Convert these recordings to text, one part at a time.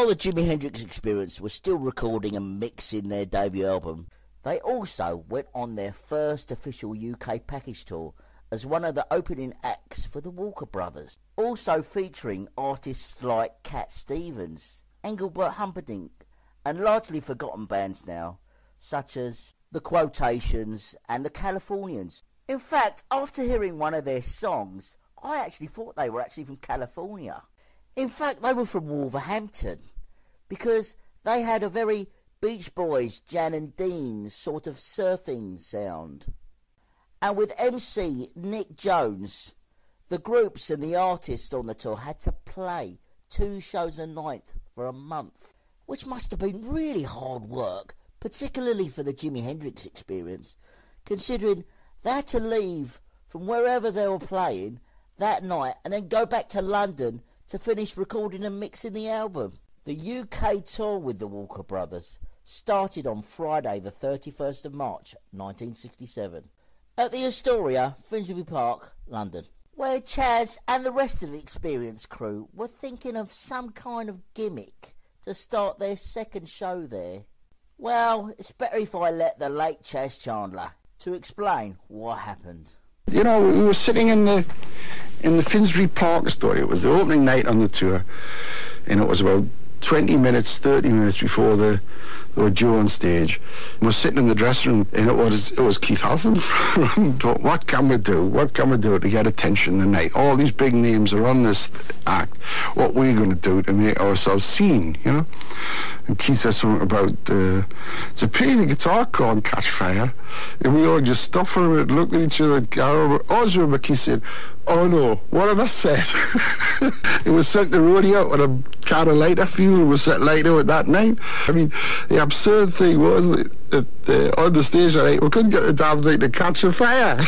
While the Jimi Hendrix Experience was still recording and mixing their debut album, they also went on their first official UK package tour as one of the opening acts for the Walker Brothers, also featuring artists like Cat Stevens, Engelbert, Humperdinck, and largely forgotten bands now, such as The Quotations and The Californians. In fact, after hearing one of their songs, I actually thought they were actually from California. In fact, they were from Wolverhampton, because they had a very Beach Boys, Jan and Dean sort of surfing sound. And with MC Nick Jones, the groups and the artists on the tour had to play 2 shows a night for a month, which must have been really hard work, particularly for the Jimi Hendrix Experience, considering they had to leave from wherever they were playing that night and then go back to London to finish recording and mixing the album. The UK tour with the Walker Brothers started on Friday the 31st of March 1967 at the Astoria, Finsbury Park, London, where Chaz and the rest of the Experience crew were thinking of some kind of gimmick to start their second show there. Well, it's better if I let the late Chaz Chandler to explain what happened. You know, we were sitting in the Finsbury Park Astoria. It was the opening night on the tour, and it was about 20 minutes, 30 minutes before they were due on stage. We were sitting in the dressing room, and it was Keith Halfon. Thought, what can we do? What can we do to get attention tonight? All these big names are on this act. What we're going to do to make ourselves seen, you know? And Keith said something about, it's a pity the guitar can't catch fire. And we all just stopped for a minute, looked at each other. I remember Keith said, oh no, what have I said? It was sent the rodeo with a can of lighter fuel was set lighter with that night. I mean, the absurd thing was that on the stage that night, we couldn't get the damn thing to catch a fire.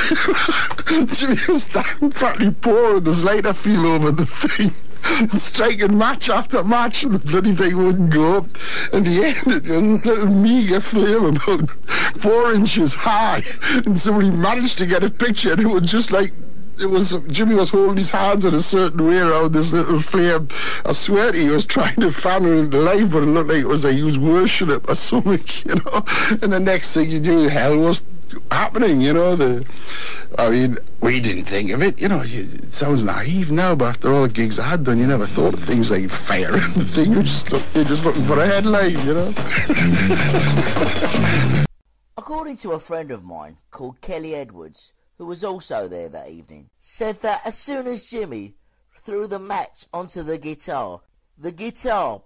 Jimmy was standing practically pouring this lighter fuel over the thing and striking match after match, and the bloody thing wouldn't go up. In the end, it was a little meagre flame about 4 inches high, and somebody managed to get a picture, and it was just like, Jimmy was holding his hands in a certain way around this little flame. I swear he was trying to fan her into life, but it looked like it was like he was worshipping it or something, you know. And the next thing you knew, hell was happening, you know. I mean, we didn't think of it, you know. It sounds naive now, but after all the gigs I had done, you never thought of things like fire and the thing. You're just looking for a headline, you know. According to a friend of mine called Kelly Edwards, who was also there that evening, said that as soon as Jimmy threw the match onto the guitar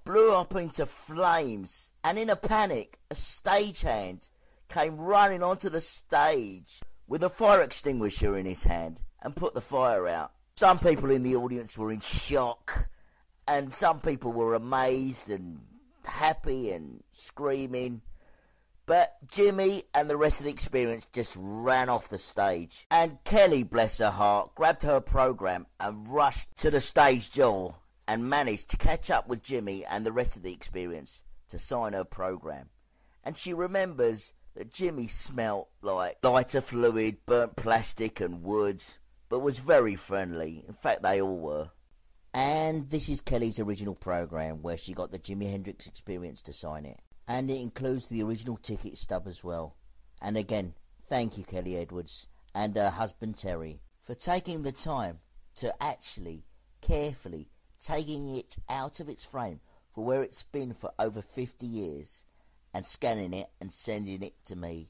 blew up into flames, and in a panic, a stagehand came running onto the stage with a fire extinguisher in his hand and put the fire out. Some people in the audience were in shock, and some people were amazed and happy and screaming. But Jimmy and the rest of the Experience just ran off the stage. And Kelly, bless her heart, grabbed her program and rushed to the stage door and managed to catch up with Jimmy and the rest of the Experience to sign her program. And she remembers that Jimmy smelt like lighter fluid, burnt plastic and wood, but was very friendly. In fact, they all were. And this is Kelly's original program, where she got the Jimi Hendrix Experience to sign it. And it includes the original ticket stub as well. And again, thank you, Kelly Edwards and her husband Terry, for taking the time to actually carefully taking it out of its frame for where it's been for over 50 years and scanning it and sending it to me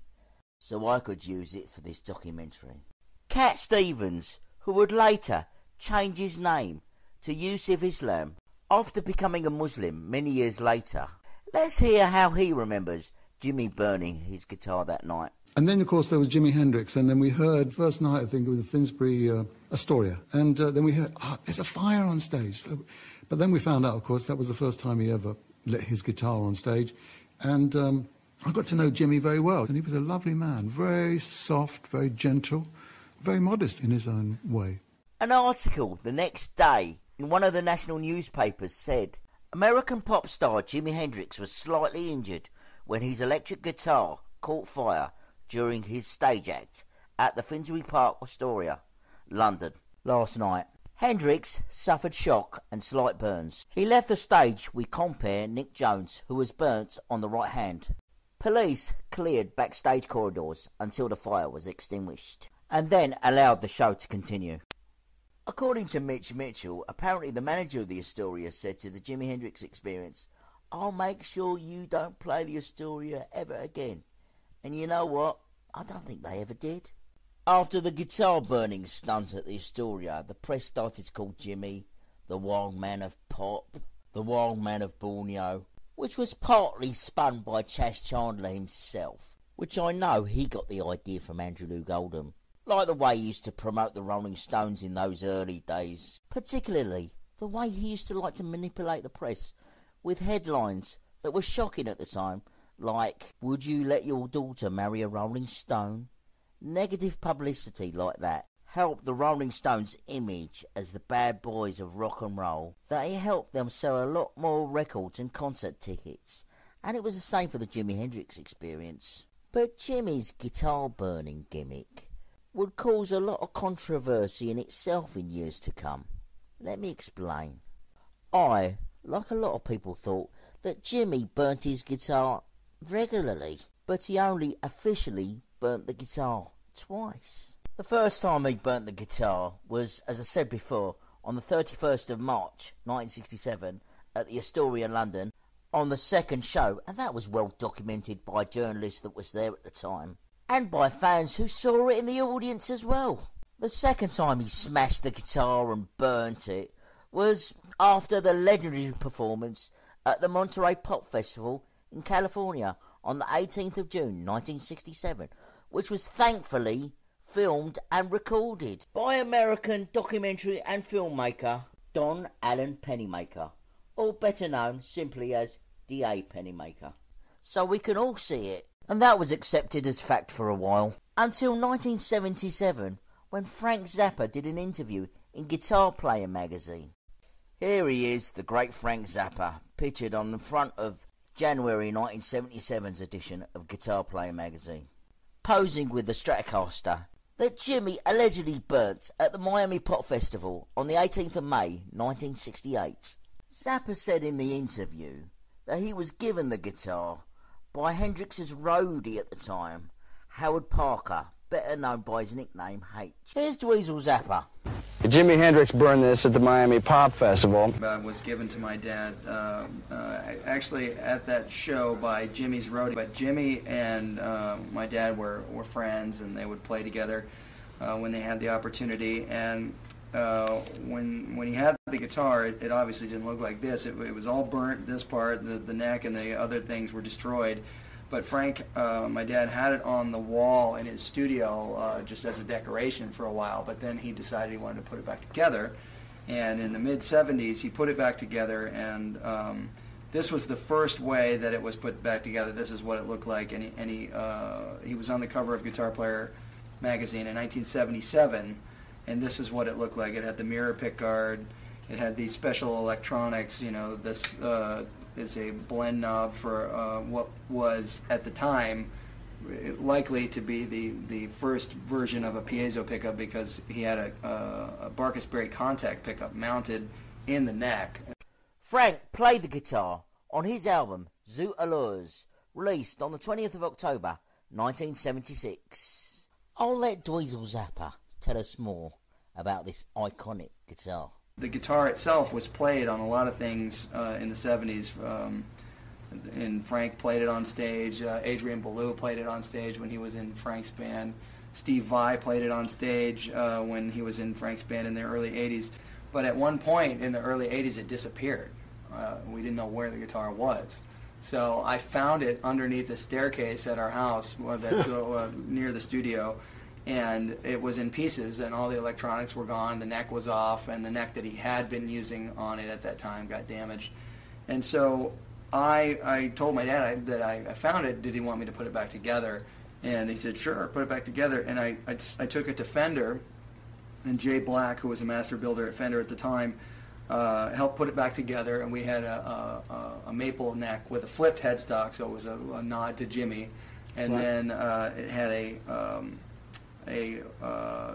so I could use it for this documentary. Cat Stevens, who would later change his name to Yusuf Islam after becoming a Muslim many years later. Let's hear how he remembers Jimmy burning his guitar that night. And then, of course, there was Jimi Hendrix, and then we heard, first night, I think, it was the Finsbury Astoria, and then we heard, there's a fire on stage. So, but then we found out, of course, that was the first time he ever lit his guitar on stage, and I got to know Jimmy very well, and he was a lovely man, very soft, very gentle, very modest in his own way. An article the next day in one of the national newspapers said, American pop star Jimi Hendrix was slightly injured when his electric guitar caught fire during his stage act at the Finsbury Park Astoria, London, last night. Hendrix suffered shock and slight burns. He left the stage with compere Nick Jones, who was burnt on the right hand. Police cleared backstage corridors until the fire was extinguished, and then allowed the show to continue. According to Mitch Mitchell, apparently the manager of the Astoria said to the Jimi Hendrix Experience, "I'll make sure you don't play the Astoria ever again." And you know what? I don't think they ever did. After the guitar burning stunt at the Astoria, the press started to call Jimmy the Wild Man of Pop, the Wild Man of Borneo, which was partly spun by Chas Chandler himself, which I know he got the idea from Andrew Loog Oldham, like the way he used to promote the Rolling Stones in those early days, particularly the way he used to like to manipulate the press with headlines that were shocking at the time, like, "Would you let your daughter marry a Rolling Stone?" Negative publicity like that helped the Rolling Stones' image as the bad boys of rock and roll, that it helped them sell a lot more records and concert tickets, and it was the same for the Jimi Hendrix Experience. But Jimmy's guitar burning gimmick would cause a lot of controversy in itself in years to come. Let me explain. I, like a lot of people, thought that Jimmy burnt his guitar regularly, but he only officially burnt the guitar twice. The first time he burnt the guitar was, as I said before, on the 31st of March 1967 at the Astoria, London, on the second show, and that was well documented by a journalist that was there at the time, and by fans who saw it in the audience as well. The second time he smashed the guitar and burnt it was after the legendary performance at the Monterey Pop Festival in California on the 18th of June 1967, which was thankfully filmed and recorded by American documentary and filmmaker Don Allen Pennymaker, or better known simply as D.A. Pennymaker. So we can all see it, and that was accepted as fact for a while, until 1977, when Frank Zappa did an interview in Guitar Player magazine. Here he is, the great Frank Zappa, pictured on the front of January 1977's edition of Guitar Player magazine, posing with the Stratocaster that Jimmy allegedly burnt at the Miami Pop Festival on the 18th of May 1968. Zappa said in the interview that he was given the guitar by Hendrix's roadie at the time, Howard Parker, better known by his nickname H. Here's Dweezil Zappa. Jimi Hendrix burned this at the Miami Pop Festival. Was given to my dad actually at that show by Jimmy's roadie. But Jimmy and my dad were friends, and they would play together when they had the opportunity. And when he had the guitar, it obviously didn't look like this. It was all burnt, this part, the neck, and the other things were destroyed. But Frank, my dad, had it on the wall in his studio just as a decoration for a while, but then he decided he wanted to put it back together. And in the mid-'70s, he put it back together, and this was the first way that it was put back together. This is what it looked like, and he was on the cover of Guitar Player magazine in 1977, and this is what it looked like. It had the mirror pickguard, it had these special electronics, you know, this is a blend knob for what was, at the time, likely to be the first version of a piezo pickup, because he had a Barkus Berry contact pickup mounted in the neck. Frank played the guitar on his album Zoot Allures, released on the 20th of October 1976. I'll let Dweezil Zappa tell us more about this iconic guitar. The guitar itself was played on a lot of things in the 70s, and Frank played it on stage. Adrian Belew played it on stage when he was in Frank's band. Steve Vai played it on stage when he was in Frank's band in the early 80s. But at one point in the early 80s, it disappeared. We didn't know where the guitar was. So I found it underneath a staircase at our house that's near the studio. And it was in pieces, and all the electronics were gone, the neck was off, and the neck that he had been using on it at that time got damaged. And so I told my dad that I found it. Did he want me to put it back together? And he said, sure, put it back together. And I took it to Fender, and Jay Black, who was a master builder at Fender at the time, helped put it back together, and we had a maple neck with a flipped headstock, so it was a nod to Jimmy. And then it had a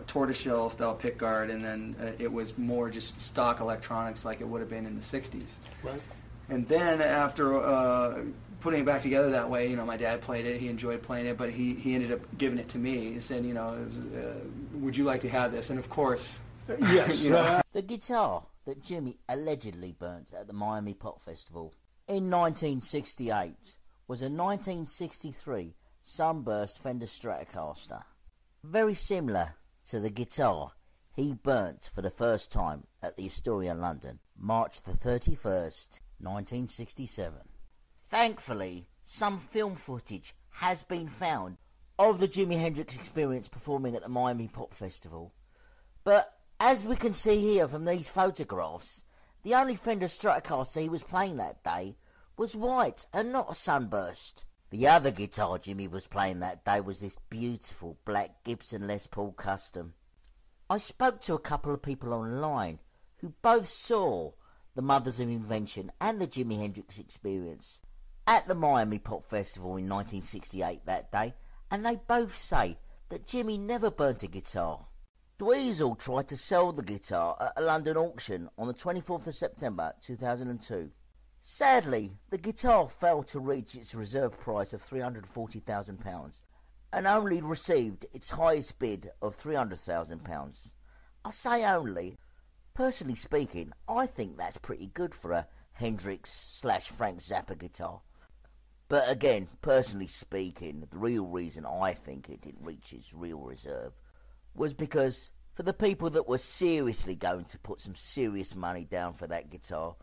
tortoiseshell style pickguard, and then it was more just stock electronics like it would have been in the 60s. Right. And then after putting it back together that way, you know, my dad played it, he enjoyed playing it, but he ended up giving it to me. He said, you know, would you like to have this? And of course, yes. You know. The guitar that Jimi allegedly burnt at the Miami Pop Festival in 1968 was a 1963 Sunburst Fender Stratocaster, very similar to the guitar he burnt for the first time at the Astoria, London, March the 31st, 1967. Thankfully, some film footage has been found of the Jimi Hendrix Experience performing at the Miami Pop Festival, but as we can see here from these photographs, the only Fender Stratocaster he was playing that day was white and not a Sunburst. The other guitar Jimi was playing that day was this beautiful black Gibson Les Paul Custom. I spoke to a couple of people online who both saw the Mothers of Invention and the Jimi Hendrix Experience at the Miami Pop Festival in 1968 that day, and they both say that Jimi never burnt a guitar. Dweezil tried to sell the guitar at a London auction on the 24th of September 2002. Sadly, the guitar failed to reach its reserve price of £340,000 and only received its highest bid of £300,000. I say only. Personally speaking, I think that's pretty good for a Hendrix/Frank Zappa guitar. But again, personally speaking, the real reason I think it didn't reach its real reserve was because for the people that were seriously going to put some serious money down for that guitar,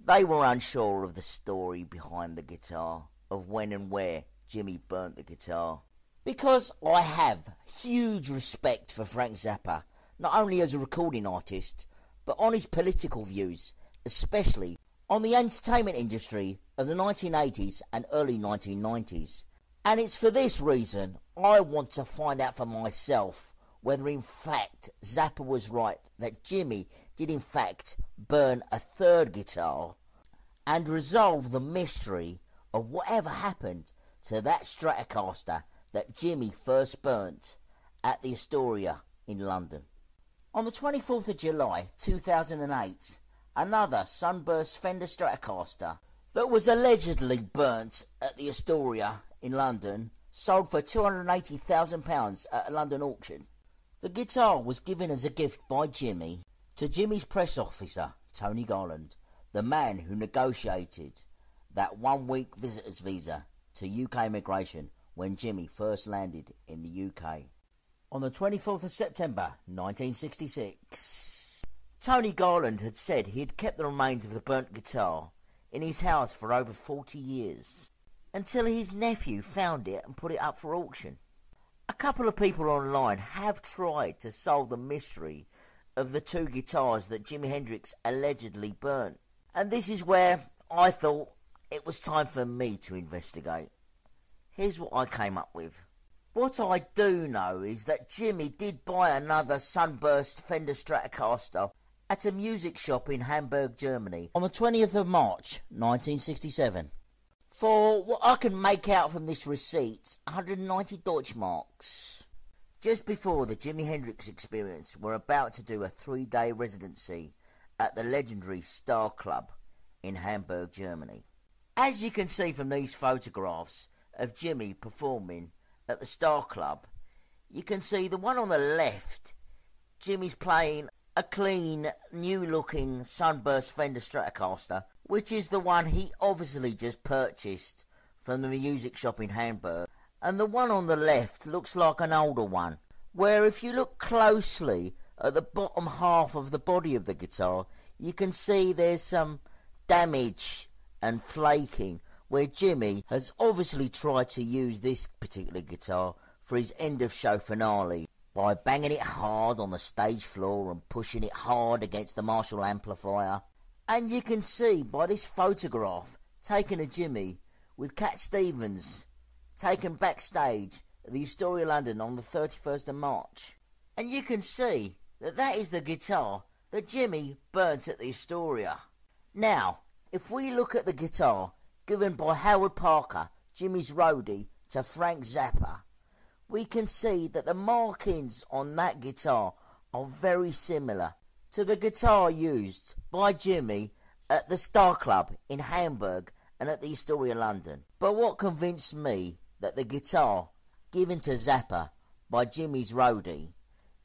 they were unsure of the story behind the guitar, of when and where Jimi burnt the guitar. Because I have huge respect for Frank Zappa, not only as a recording artist, but on his political views, especially on the entertainment industry of the 1980s and early 1990s. And it's for this reason I want to find out for myself whether in fact Zappa was right, that Jimi did in fact burn a third guitar, and resolve the mystery of whatever happened to that Stratocaster that Jimi first burnt at the Astoria in London. On the 24th of July 2008, another Sunburst Fender Stratocaster that was allegedly burnt at the Astoria in London sold for £280,000 at a London auction. The guitar was given as a gift by Jimi to Jimi's press officer, Tony Garland, the man who negotiated that one-week visitor's visa to UK immigration when Jimi first landed in the UK. On the 24th of September 1966, Tony Garland had said he had kept the remains of the burnt guitar in his house for over 40 years, until his nephew found it and put it up for auction. A couple of people online have tried to solve the mystery of the two guitars that Jimi Hendrix allegedly burnt, and this is where I thought it was time for me to investigate. Here's what I came up with. What I do know is that Jimi did buy another Sunburst Fender Stratocaster at a music shop in Hamburg, Germany on the 20th of March 1967. For what I can make out from this receipt, 190 Deutschmarks. Just before the Jimi Hendrix Experience were about to do a 3-day residency at the legendary Star Club in Hamburg, Germany. As you can see from these photographs of Jimi performing at the Star Club, you can see the one on the left, Jimi's playing a clean, new-looking Sunburst Fender Stratocaster, which is the one he obviously just purchased from the music shop in Hamburg. And the one on the left looks like an older one, where if you look closely at the bottom half of the body of the guitar, you can see there's some damage and flaking, where Jimi has obviously tried to use this particular guitar for his end-of-show finale by banging it hard on the stage floor and pushing it hard against the Marshall amplifier. And you can see by this photograph taken of Jimi with Cat Stevens taken backstage at the Astoria, London on the 31st of March. And you can see that that is the guitar that Jimi burnt at the Astoria. Now, if we look at the guitar given by Howard Parker, Jimi's roadie, to Frank Zappa, we can see that the markings on that guitar are very similar to the guitar used by Jimi at the Star Club in Hamburg and at the Astoria London. But what convinced me that the guitar given to Zappa by Jimi's roadie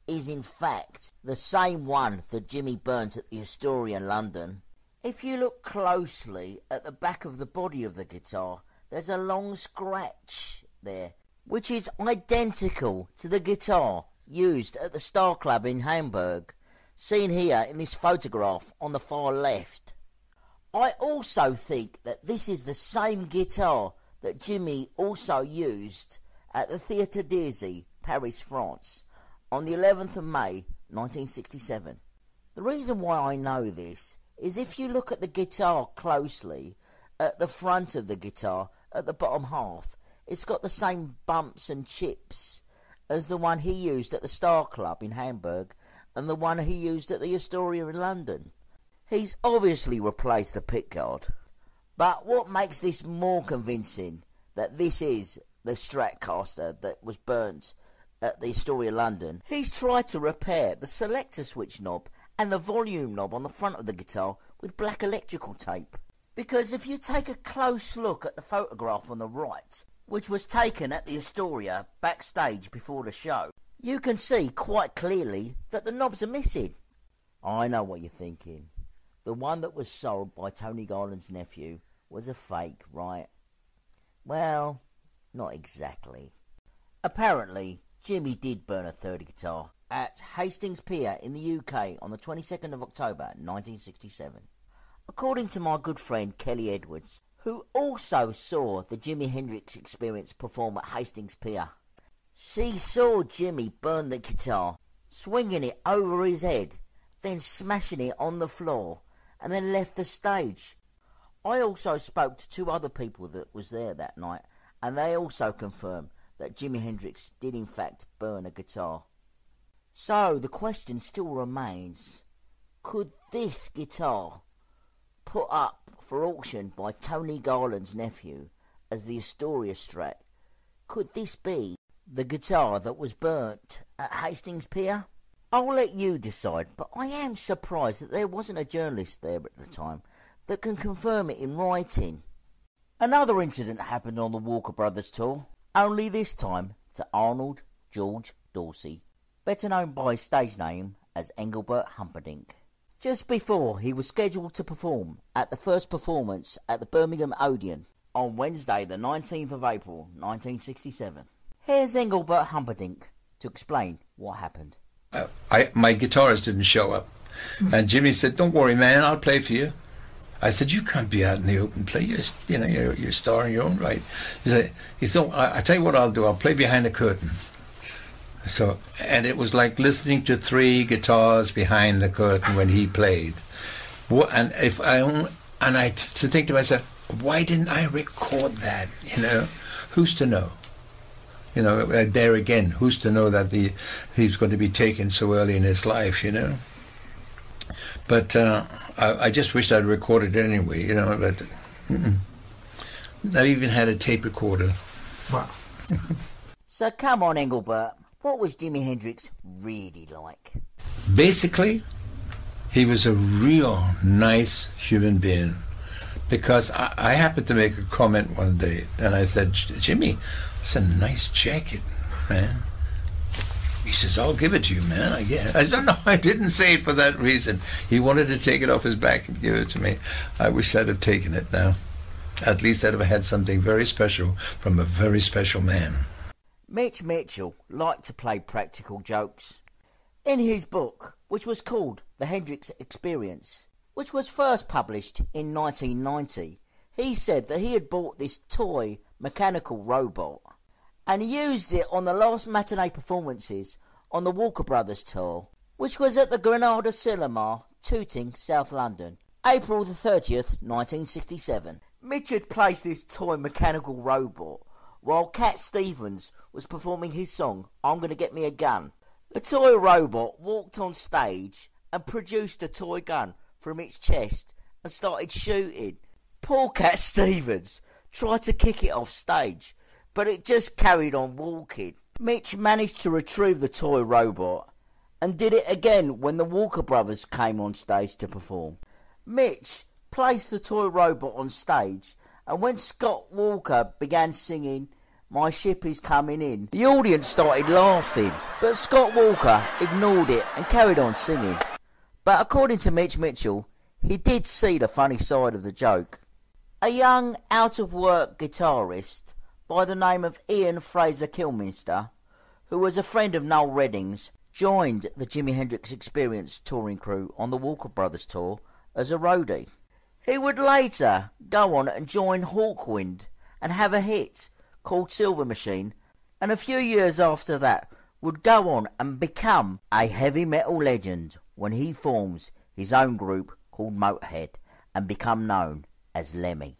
is in fact the same one that Jimi burnt at the Astoria in London. If you look closely at the back of the body of the guitar, there's a long scratch there, which is identical to the guitar used at the Star Club in Hamburg, seen here in this photograph on the far left. I also think that this is the same guitar that Jimi also used at the Theatre d'Irsy, Paris, France, on the 11th of May 1967. The reason why I know this is if you look at the guitar closely, at the front of the guitar, at the bottom half, it's got the same bumps and chips as the one he used at the Star Club in Hamburg and the one he used at the Astoria in London. He's obviously replaced the pickguard. But what makes this more convincing that this is the Stratocaster that was burnt at the Astoria London, he's tried to repair the selector switch knob and the volume knob on the front of the guitar with black electrical tape. Because if you take a close look at the photograph on the right, which was taken at the Astoria backstage before the show, you can see quite clearly that the knobs are missing. I know what you're thinking. The one that was sold by Tony Garland's nephew was a fake, right? Well, not exactly. Apparently, Jimi did burn a third guitar at Hastings Pier in the UK on the 22nd of October 1967. According to my good friend Kelly Edwards, who also saw the Jimi Hendrix Experience perform at Hastings Pier, she saw Jimi burn the guitar, swinging it over his head, then smashing it on the floor, and then left the stage. I also spoke to two other people that was there that night, and they also confirmed that Jimi Hendrix did in fact burn a guitar. So the question still remains, could this guitar, put up for auction by Tony Garland's nephew as the Astoria Strat, could this be the guitar that was burnt at Hastings Pier? I'll let you decide, but I am surprised that there wasn't a journalist there at the time that can confirm it in writing. Another incident happened on the Walker Brothers tour, only this time to Arnold George Dorsey, better known by his stage name as Engelbert Humperdinck. Just before he was scheduled to perform at the first performance at the Birmingham Odeon on Wednesday the 19th of April 1967. Here's Engelbert Humperdinck to explain what happened. My guitarist didn't show up, and Jimi said, "Don't worry, man, I'll play for you." I said, "You can't be out in the open play. You're a star in your own right." He said, "I tell you what I'll do. I'll play behind the curtain." So, and it was like listening to three guitars behind the curtain when he played. And I to think to myself, why didn't I record that? Who's to know? There again, who's to know that he was going to be taken so early in his life? But I just wished I'd recorded it anyway. But I even had a tape recorder. Wow. So come on, Engelbert. What was Jimi Hendrix really like? Basically, he was a real nice human being. Because I happened to make a comment one day, and I said, "Jimi, it's a nice jacket, man." He says, "I'll give it to you, man." I don't know. I didn't say it for that reason. He wanted to take it off his back and give it to me. I wish I'd have taken it now. At least I'd have had something very special from a very special man. Mitch Mitchell liked to play practical jokes. In his book, which was called The Hendrix Experience, which was first published in 1990, he said that he had bought this toy mechanical robot and used it on the last matinee performances on the Walker Brothers tour, which was at the Granada Cinema, Tooting, South London, April the 30th, 1967. Mitch had placed this toy mechanical robot while Cat Stevens was performing his song, "I'm Gonna Get Me a Gun." The toy robot walked on stage and produced a toy gun from its chest and started shooting. Poor Cat Stevens tried to kick it off stage, but it just carried on walking. Mitch managed to retrieve the toy robot and did it again when the Walker Brothers came on stage to perform. Mitch placed the toy robot on stage, and when Scott Walker began singing "My Ship Is Coming In," the audience started laughing, but Scott Walker ignored it and carried on singing. But according to Mitch Mitchell, he did see the funny side of the joke. A young, out-of-work guitarist by the name of Ian Fraser Kilminster, who was a friend of Noel Redding's, joined the Jimi Hendrix Experience touring crew on the Walker Brothers tour as a roadie. He would later go on and join Hawkwind and have a hit called Silver Machine, and a few years after that would go on and become a heavy metal legend when he forms his own group called Motorhead and become known as Lemmy.